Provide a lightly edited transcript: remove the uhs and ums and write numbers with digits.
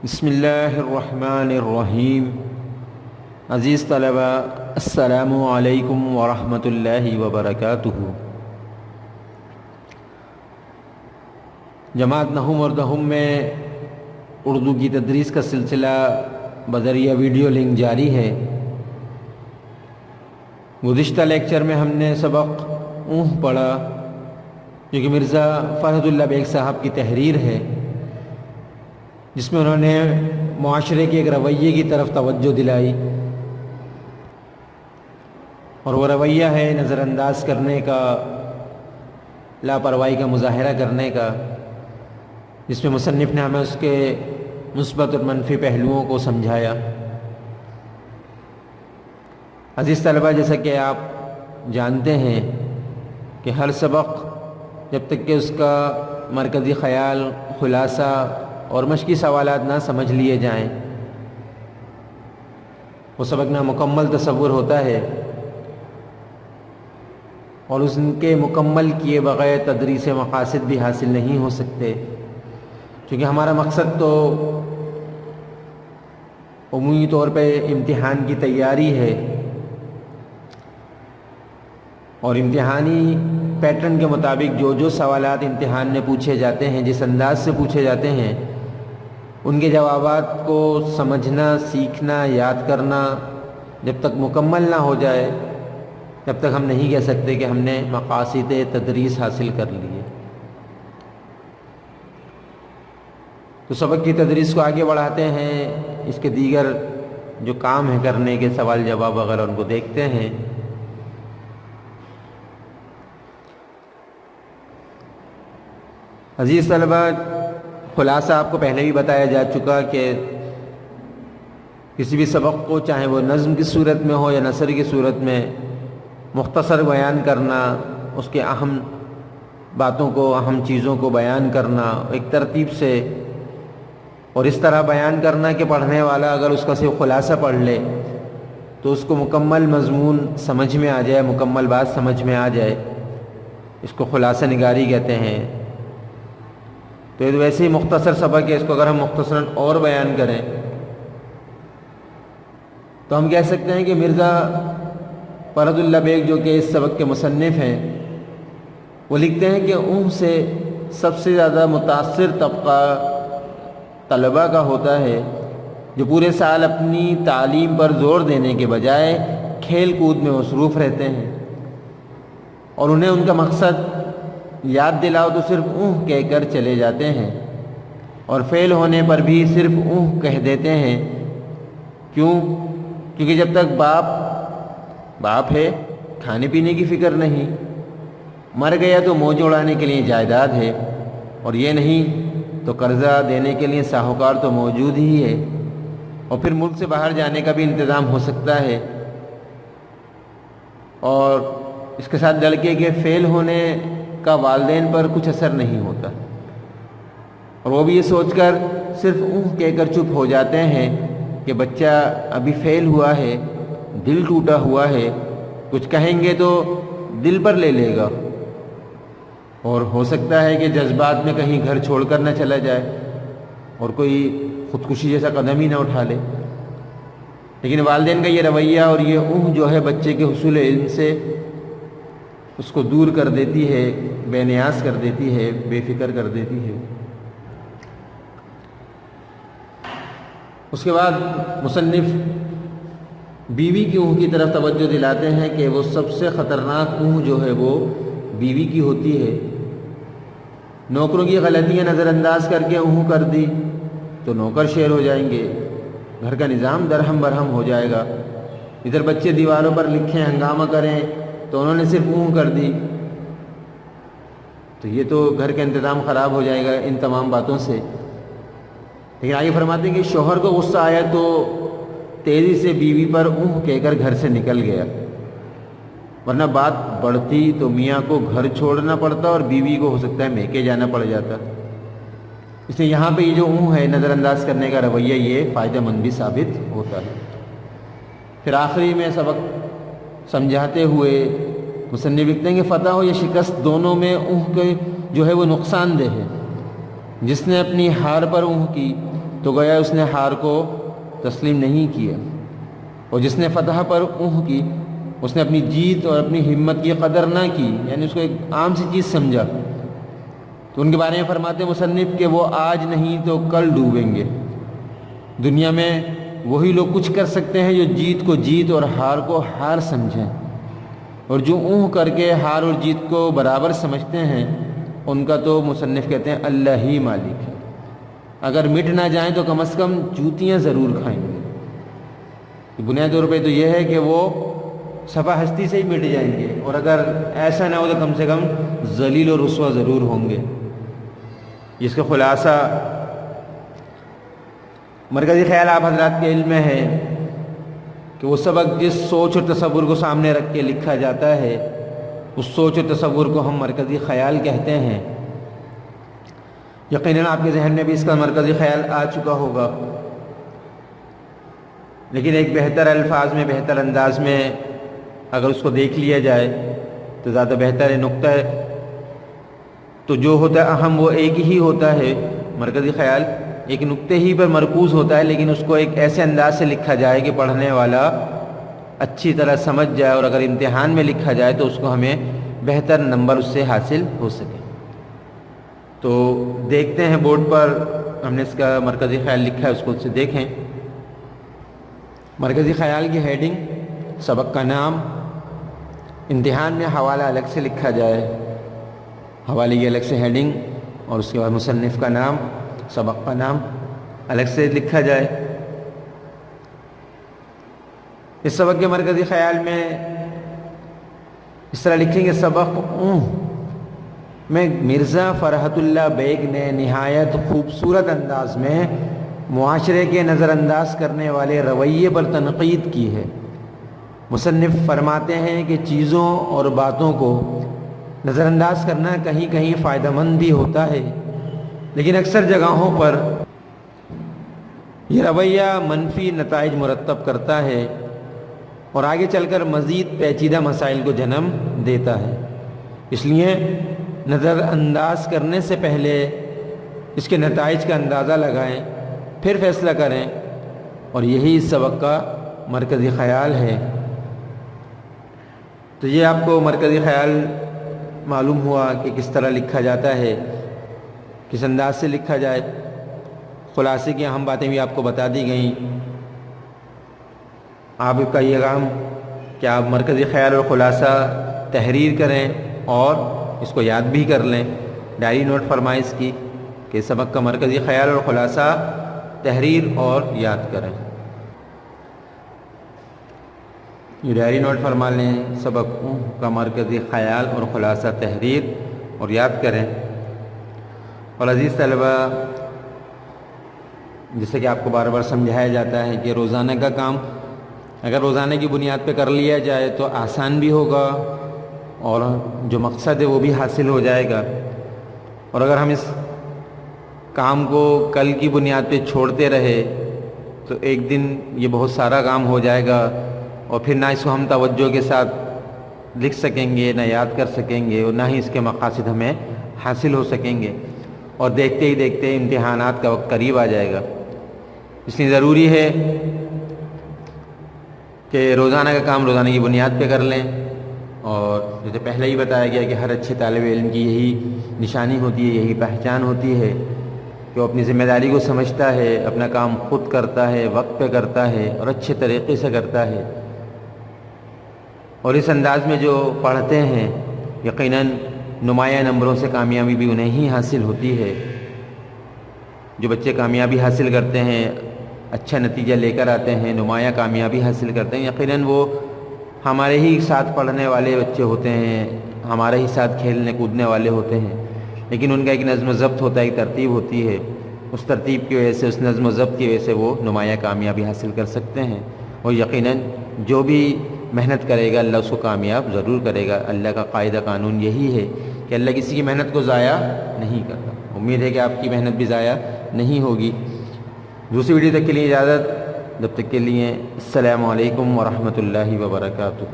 بسم اللہ الرحمن الرحیم۔ عزیز طلبہ، السلام علیکم ورحمۃ اللہ وبرکاتہ۔ جماعت نحوم اور دہم میں اردو کی تدریس کا سلسلہ بذریعہ ویڈیو لنک جاری ہے۔ گزشتہ لیکچر میں ہم نے سبق اونہ پڑھا جو کہ مرزا فرحت اللہ بیگ صاحب کی تحریر ہے، جس میں انہوں نے معاشرے کے ایک رویے کی طرف توجہ دلائی، اور وہ رویہ ہے نظر انداز کرنے کا، لاپرواہی کا مظاہرہ کرنے کا، جس میں مصنف نے ہمیں اس کے مثبت اور منفی پہلوؤں کو سمجھایا۔ عزیز طلبہ، جیسا کہ آپ جانتے ہیں کہ ہر سبق جب تک کہ اس کا مرکزی خیال، خلاصہ اور مشقی سوالات نہ سمجھ لیے جائیں، وہ سبق نہ مکمل تصور ہوتا ہے، اور اس کے مکمل کیے بغیر تدریس مقاصد بھی حاصل نہیں ہو سکتے، کیونکہ ہمارا مقصد تو عمومی طور پہ امتحان کی تیاری ہے، اور امتحانی پیٹرن کے مطابق جو سوالات امتحان میں پوچھے جاتے ہیں، جس انداز سے پوچھے جاتے ہیں، ان کے جوابات کو سمجھنا، سیکھنا، یاد کرنا جب تک مکمل نہ ہو جائے، تب تک ہم نہیں کہہ سکتے کہ ہم نے مقاصد تدریس حاصل کر لیے۔ تو سبق کی تدریس کو آگے بڑھاتے ہیں، اس کے دیگر جو کام ہے کرنے کے، سوال جواب وغیرہ، ان کو دیکھتے ہیں۔ عزیز طلبہ، خلاصہ آپ کو پہلے بھی بتایا جا چکا کہ کسی بھی سبق کو، چاہے وہ نظم کی صورت میں ہو یا نثر کی صورت میں، مختصر بیان کرنا، اس کے اہم باتوں کو، اہم چیزوں کو بیان کرنا ایک ترتیب سے، اور اس طرح بیان کرنا کہ پڑھنے والا اگر اس کا صرف خلاصہ پڑھ لے تو اس کو مکمل مضمون سمجھ میں آ جائے، مکمل بات سمجھ میں آ جائے، اس کو خلاصہ نگاری کہتے ہیں۔ تو یہ ویسے ہی مختصر سبق ہے، اس کو اگر ہم مختصراً اور بیان کریں تو ہم کہہ سکتے ہیں کہ مرزا فرحت اللہ بیگ، جو کہ اس سبق کے مصنف ہیں، وہ لکھتے ہیں کہ ان سے سب سے زیادہ متاثر طبقہ طلباء کا ہوتا ہے جو پورے سال اپنی تعلیم پر زور دینے کے بجائے کھیل کود میں مصروف رہتے ہیں، اور انہیں ان کا مقصد یاد دلاؤ تو صرف اونہ کہہ کر چلے جاتے ہیں، اور فیل ہونے پر بھی صرف اونہ کہہ دیتے ہیں۔ کیونکہ جب تک باپ ہے، کھانے پینے کی فکر نہیں، مر گیا تو موج اڑانے کے لیے جائیداد ہے، اور یہ نہیں تو قرضہ دینے کے لیے ساہوکار تو موجود ہی ہے، اور پھر ملک سے باہر جانے کا بھی انتظام ہو سکتا ہے۔ اور اس کے ساتھ لڑکے کے فیل ہونے کا والدین پر کچھ اثر نہیں ہوتا، اور وہ بھی یہ سوچ کر صرف اونہ کہہ کر چپ ہو جاتے ہیں کہ بچہ ابھی فیل ہوا ہے، دل ٹوٹا ہوا ہے، کچھ کہیں گے تو دل پر لے لے گا، اور ہو سکتا ہے کہ جذبات میں کہیں گھر چھوڑ کر نہ چلا جائے اور کوئی خودکشی جیسا قدم ہی نہ اٹھا لے۔ لیکن والدین کا یہ رویہ اور یہ اونہ جو ہے بچے کے حصول علم سے اس کو دور کر دیتی ہے، بے نیاز کر دیتی ہے، بے فکر کر دیتی ہے۔ اس کے بعد مصنف بیوی کی اونہ کی طرف توجہ دلاتے ہیں کہ وہ سب سے خطرناک اونہ جو ہے وہ بیوی کی ہوتی ہے۔ نوکروں کی غلطیاں نظر انداز کر کے اونہ کر دی تو نوکر شیر ہو جائیں گے، گھر کا نظام درہم برہم ہو جائے گا۔ ادھر بچے دیواروں پر لکھیں، ہنگامہ کریں، تو انہوں نے صرف اونہ کر دی تو یہ تو گھر کا انتظام خراب ہو جائے گا ان تمام باتوں سے۔ لیکن آگے فرماتے ہیں کہ شوہر کو غصہ آیا تو تیزی سے بیوی پر اونہ کہہ کر گھر سے نکل گیا، ورنہ بات بڑھتی تو میاں کو گھر چھوڑنا پڑتا اور بیوی کو ہو سکتا ہے میکے جانا پڑ جاتا۔ اس لیے یہاں پہ یہ جو اونہ ہے، نظر انداز کرنے کا رویہ، یہ فائدہ مند بھی ثابت ہوتا ہے۔ پھر آخری میں سبق سمجھاتے ہوئے مصنف لکھتے ہیں کہ فتح ہو یا شکست، دونوں میں اونہ کے جو ہے وہ نقصان دہ ہے۔ جس نے اپنی ہار پر اونہ کی تو گویا اس نے ہار کو تسلیم نہیں کیا، اور جس نے فتح پر اونھ کی اس نے اپنی جیت اور اپنی ہمت کی قدر نہ کی، یعنی اس کو ایک عام سی چیز سمجھا۔ تو ان کے بارے میں فرماتے مصنف کہ وہ آج نہیں تو کل ڈوبیں گے۔ دنیا میں وہی لوگ کچھ کر سکتے ہیں جو جیت کو جیت اور ہار کو ہار سمجھیں، اور جو اونھ کر کے ہار اور جیت کو برابر سمجھتے ہیں ان کا تو مصنف کہتے ہیں اللہ ہی مالک ہے۔ اگر مٹ نہ جائیں تو کم از کم جوتیاں ضرور کھائیں گے۔ بنیادی طور پہ تو یہ ہے کہ وہ صفا ہستی سے ہی مٹ جائیں گے، اور اگر ایسا نہ ہو تو کم سے کم ذلیل و رسوا ضرور ہوں گے۔ جس کا خلاصہ مرکزی خیال آپ حضرات کے علم میں ہے کہ وہ سبق جس سوچ اور تصور کو سامنے رکھ کے لکھا جاتا ہے اس سوچ اور تصور کو ہم مرکزی خیال کہتے ہیں۔ یقیناً آپ کے ذہن میں بھی اس کا مرکزی خیال آ چکا ہوگا، لیکن ایک بہتر الفاظ میں، بہتر انداز میں اگر اس کو دیکھ لیا جائے تو زیادہ بہتر ہے۔ نقطہ تو جو ہوتا ہے اہم وہ ایک ہی ہوتا ہے، مرکزی خیال ایک نقطے ہی پر مرکوز ہوتا ہے، لیکن اس کو ایک ایسے انداز سے لکھا جائے کہ پڑھنے والا اچھی طرح سمجھ جائے، اور اگر امتحان میں لکھا جائے تو اس کو ہمیں بہتر نمبر اس سے حاصل ہو سکے۔ تو دیکھتے ہیں بورڈ پر ہم نے اس کا مرکزی خیال لکھا ہے، اس کو سے دیکھیں۔ مرکزی خیال کی ہیڈنگ سبق کا نام، امتحان میں حوالہ الگ سے لکھا جائے، حوالے کی الگ سے ہیڈنگ، اور اس کے بعد مصنف کا نام، سبق کا نام الگ سے لکھا جائے۔ اس سبق کے مرکزی خیال میں اس طرح لکھیں گے، سبق میں مرزا فرحت اللہ بیگ نے نہایت خوبصورت انداز میں معاشرے کے نظر انداز کرنے والے رویے پر تنقید کی ہے۔ مصنف فرماتے ہیں کہ چیزوں اور باتوں کو نظر انداز کرنا کہیں کہیں فائدہ مند بھی ہوتا ہے، لیکن اکثر جگہوں پر یہ رویہ منفی نتائج مرتب کرتا ہے اور آگے چل کر مزید پیچیدہ مسائل کو جنم دیتا ہے۔ اس لیے نظر انداز کرنے سے پہلے اس کے نتائج کا اندازہ لگائیں، پھر فیصلہ کریں، اور یہی اس سبق کا مرکزی خیال ہے۔ تو یہ آپ کو مرکزی خیال معلوم ہوا کہ کس طرح لکھا جاتا ہے، کس انداز سے لکھا جائے۔ خلاصے کی اہم باتیں بھی آپ کو بتا دی گئیں۔ آپ کا یہ کام کہ آپ مرکزی خیال اور خلاصہ تحریر کریں اور اس کو یاد بھی کر لیں، ڈائری نوٹ فرمائیں اس کی کہ سبق کا مرکزی خیال اور خلاصہ تحریر اور یاد کریں۔ یہ ڈائری نوٹ فرما لیں، سبق کا مرکزی خیال اور خلاصہ تحریر اور یاد کریں۔ اور عزیز طلبہ، جیسے کہ آپ کو بار بار سمجھایا جاتا ہے کہ روزانہ کا کام اگر روزانہ کی بنیاد پہ کر لیا جائے تو آسان بھی ہوگا اور جو مقصد ہے وہ بھی حاصل ہو جائے گا، اور اگر ہم اس کام کو کل کی بنیاد پہ چھوڑتے رہے تو ایک دن یہ بہت سارا کام ہو جائے گا، اور پھر نہ اس کو ہم توجہ کے ساتھ لکھ سکیں گے، نہ یاد کر سکیں گے، اور نہ ہی اس کے مقاصد ہمیں حاصل ہو سکیں گے، اور دیکھتے ہی دیکھتے امتحانات کا وقت قریب آ جائے گا۔ اس لیے ضروری ہے کہ روزانہ کا کام روزانہ کی بنیاد پہ کر لیں، اور جیسے پہلے ہی بتایا گیا کہ ہر اچھے طالب علم کی یہی نشانی ہوتی ہے، یہی پہچان ہوتی ہے کہ وہ اپنی ذمہ داری کو سمجھتا ہے، اپنا کام خود کرتا ہے، وقت پہ کرتا ہے اور اچھے طریقے سے کرتا ہے، اور اس انداز میں جو پڑھتے ہیں یقیناً نمایاں نمبروں سے کامیابی بھی انہیں ہی حاصل ہوتی ہے۔ جو بچے کامیابی حاصل کرتے ہیں، اچھا نتیجہ لے کر آتے ہیں، نمایاں کامیابی حاصل کرتے ہیں، یقیناً وہ ہمارے ہی ساتھ پڑھنے والے بچے ہوتے ہیں، ہمارے ہی ساتھ کھیلنے کودنے والے ہوتے ہیں، لیکن ان کا ایک نظم و ضبط ہوتا ہے، ایک ترتیب ہوتی ہے، اس ترتیب کی وجہ سے، اس نظم و ضبط کی وجہ سے وہ نمایاں کامیابی حاصل کر سکتے ہیں، اور یقیناً جو بھی محنت کرے گا اللہ اس کو کامیاب ضرور کرے گا۔ اللہ کا قاعدہ قانون یہی ہے کہ اللہ کسی کی محنت کو ضائع نہیں کرتا۔ امید ہے کہ آپ کی محنت بھی ضائع نہیں ہوگی۔ دوسری ویڈیو تک کے لیے اجازت، جب تک کے لیے السلام علیکم ورحمۃ اللہ وبرکاتہ۔